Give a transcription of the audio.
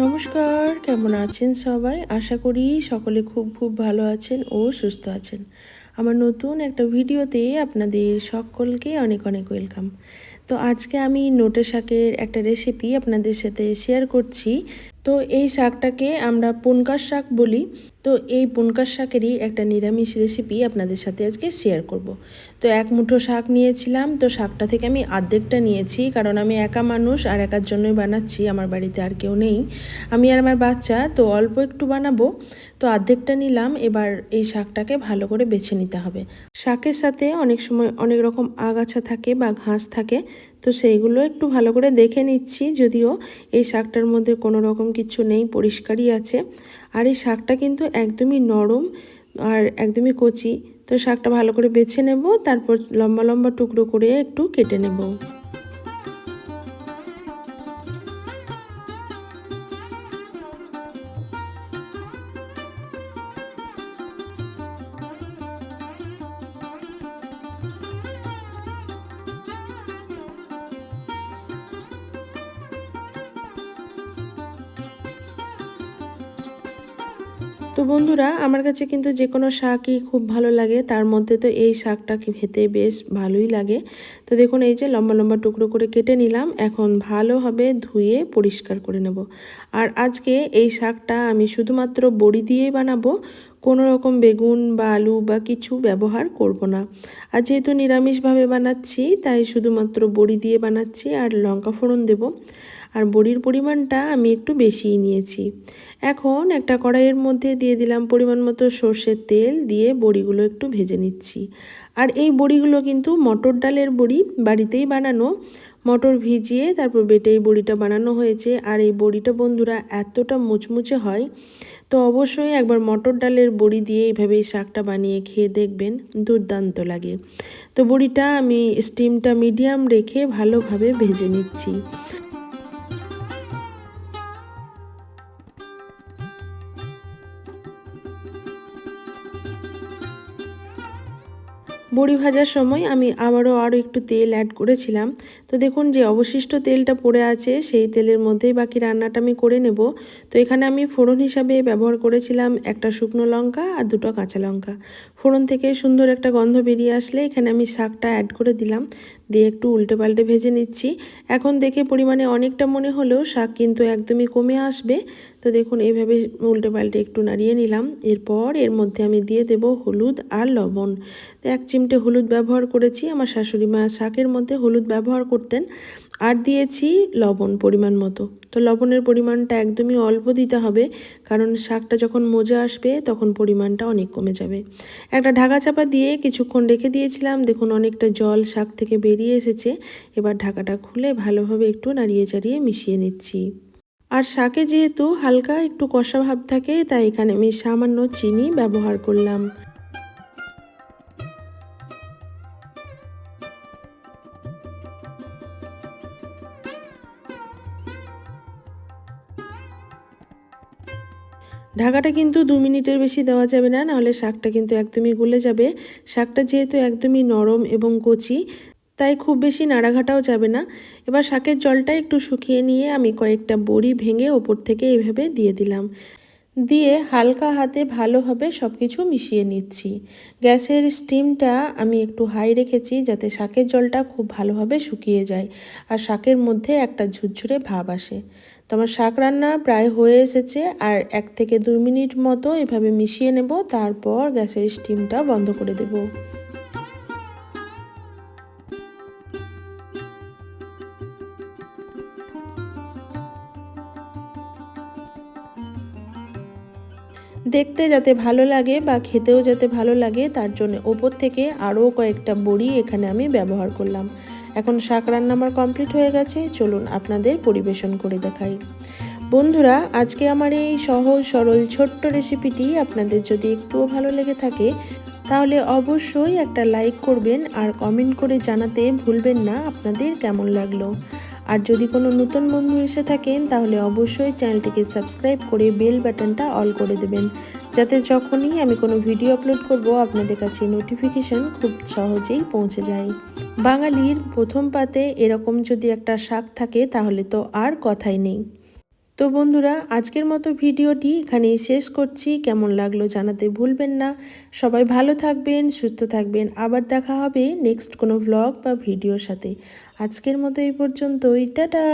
নমস্কার, কেমন আছেন সবাই? আশা করি সকলে খুব ভালো আছেন ও সুস্থ আছেন। আমার নতুন একটা ভিডিওতে আপনাদের সকলকে অনেক ওয়েলকাম। তো আজকে আমি নোটে শাকের একটা রেসিপি আপনাদের সাথে শেয়ার করছি। তো এই শাকটাকে আমরা পুনকার শাক বলি। তো এই পুনকার শাকেরই একটা নিরামিষ রেসিপি আপনাদের সাথে আজকে শেয়ার করব। তো এক মুঠো শাক নিয়েছিলাম, তো শাকটা থেকে আমি অর্ধেকটা নিয়েছি, কারণ আমি একা মানুষ আর একার জন্যই বানাচ্ছি, আমার বাড়িতে আর কেউ নেই, আমি আর আমার বাচ্চা, তো অল্প একটু বানাবো। তো অর্ধেকটা নিলাম। এবার এই শাকটাকে ভালো করে বেছে নিতে হবে। শাকের সাথে অনেক সময় অনেক রকম আগাছা থাকে বা ঘাস থাকে, তো সেইগুলো একটু ভালো করে দেখে নিচ্ছি। যদিও এই শাকটার মধ্যে কোনো রকম কিছু নেই, পরিষ্কারই আছে। আর এই শাকটা কিন্তু একদমই নরম আর একদমই কচি। তো শাকটা ভালো করে বেছে নেব, তারপর লম্বা লম্বা টুকরো করে একটু কেটে নেব। তো বন্ধুরা, আমার কাছে কিন্তু যে কোনো শাকই খুব ভালো লাগে, তার মধ্যে তো এই শাকটা খেতে বেশ ভালোই লাগে। তো দেখুন, এই যে লম্বা লম্বা টুকরো করে কেটে নিলাম। এখন ভালোভাবে ধুয়ে পরিষ্কার করে নেব। আর আজকে এই শাকটা আমি শুধুমাত্র বড়ি দিয়েই বানাবো, কোনো রকম বেগুন বা আলু বা কিছু ব্যবহার করব না। আর যেহেতু নিরামিষভাবে বানাচ্ছি, তাই শুধুমাত্র বড়ি দিয়ে বানাচ্ছি আর লঙ্কা ফোড়ন দেব। আর বড়ির পরিমাণটা আমি একটু বেশিই নিয়েছি। এখন একটা কড়াইয়ের মধ্যে দিয়ে দিলাম পরিমাণ মতো সর্ষের তেল, দিয়ে বড়িগুলো একটু ভেজে নিচ্ছি। আর এই বড়িগুলো কিন্তু মটর ডালের বড়ি, বাড়িতেই বানানো। মটর ভিজিয়ে তারপর বেটে এই বড়িটা বানানো হয়েছে। আর এই বড়িটা বন্ধুরা এতটা মুচমুচে হয়, তো অবশ্যই একবার মটর ডালের বড়ি দিয়ে এইভাবে এই শাকটা বানিয়ে খেয়ে দেখবেন, দুর্দান্ত লাগে। তো বড়িটা আমি স্টিমটা মিডিয়াম রেখে ভালোভাবে ভেজে নিচ্ছি। বড়ি ভাজার সময় আমি আরও একটু তেল অ্যাড করেছিলাম। তো দেখুন, যে অবশিষ্ট তেলটা পড়ে আছে সেই তেলের মধ্যেই বাকি রান্নাটা আমি করে নেব। তো এখানে আমি ফোড়ন হিসাবে ব্যবহার করেছিলাম একটা শুকনো লঙ্কা আর দুটো কাঁচা লঙ্কা। ফোড়ন থেকে সুন্দর একটা গন্ধ বেরিয়ে আসলে এখানে আমি শাকটা অ্যাড করে দিলাম, দিয়ে একটু উল্টে পাল্টে ভেজে নিচ্ছি। এখন দেখে পরিমাণে অনেকটা মনে হলেও শাক কিন্তু একদমই কমে আসবে। তো দেখুন, এইভাবে উল্টে পাল্টে একটু নাড়িয়ে নিলাম। এরপর এর মধ্যে আমি দিয়ে দেব হলুদ আর লবণ। তো 1 চিমটে হলুদ ব্যবহার করেছি, আমার শাশুড়ি মা শাকের মধ্যে হলুদ ব্যবহার করতেন। আর দিয়েছি লবণ পরিমাণ মতো। তো লবণের পরিমাণটা একদমই অল্প দিতে হবে, কারণ শাকটা যখন মজে আসবে তখন পরিমাণটা অনেক কমে যাবে। একটা ঢাকা চাপা দিয়ে কিছুক্ষণ রেখে দিয়েছিলাম। দেখুন, অনেকটা জল শাক থেকে বেরিয়ে এসেছে। এবার ঢাকাটা খুলে ভালোভাবে একটু নাড়িয়ে চাড়িয়ে মিশিয়ে নিচ্ছি। আর শাকে যেহেতু হালকা একটু কষা ভাব থাকে, তাই এখানে আমি সামান্য চিনি ব্যবহার করলাম। ঢাকাটা কিন্তু 2 মিনিটের বেশি দেওয়া যাবে না, নাহলে শাকটা কিন্তু একদমই গলে যাবে। শাকটা যেহেতু একদমই নরম এবং কচি, তাই খুব বেশি নাড়াঘাটাও যাবে না। এবার শাকের জলটা একটু শুকিয়ে নিয়ে আমি কয়েকটা বড়ি ভেঙে ওপর থেকে এইভাবে দিয়ে দিলাম। দিয়ে হালকা হাতে ভালোভাবে সব কিছু মিশিয়ে নিচ্ছি। গ্যাসের স্টিমটা আমি একটু হাই রেখেছি, যাতে শাকের জলটা খুব ভালোভাবে শুকিয়ে যায় আর শাকের মধ্যে একটা ঝুরঝুরে ভাব আসে। তো আমার শাক রান্না প্রায় হয়ে এসেছে, আর 1 থেকে 2 মিনিট মতো এভাবে মিশিয়ে নেব, তারপর গ্যাসের স্টিমটা বন্ধ করে দেব। দেখতে যাতে ভালো লাগে বা খেতেও যাতে ভালো লাগে, তার জন্য ওপর থেকে আরও কয়েকটা বড়ি এখানে আমি ব্যবহার করলাম। এখন শাক রান্না আমার কমপ্লিট হয়ে গেছে, চলুন আপনাদের পরিবেশন করে দেখাই। বন্ধুরা, আজকে আমার এই সহজ সরল ছোট্ট রেসিপিটি আপনাদের যদি একটুও ভালো লেগে থাকে, তাহলে অবশ্যই একটা লাইক করবেন আর কমেন্ট করে জানাতে ভুলবেন না আপনাদের কেমন লাগলো। আর যদি কোনো নতুন বন্ধু এসে থাকেন, তাহলে অবশ্যই চ্যানেলটিকে সাবস্ক্রাইব করে বেল বাটনটা অল করে দেবেন, যাতে যখনই আমি কোনো ভিডিও আপলোড করব আপনাদের কাছে নোটিফিকেশন খুব সহজেই পৌঁছে যায়। বাঙালির প্রথম পাতে এরকম যদি একটা শাক থাকে, তাহলে তো আর কথাই নেই। তো বন্ধুরা, আজকের মতো ভিডিওটি এখানেই শেষ করছি। কেমন লাগলো জানাতে ভুলবেন না। সবাই ভালো থাকবেন, সুস্থ থাকবেন। আবার দেখা হবে নেক্সট কোনো ব্লগ বা ভিডিওর সাথে। আজকের মতো এই পর্যন্তই, টাটা।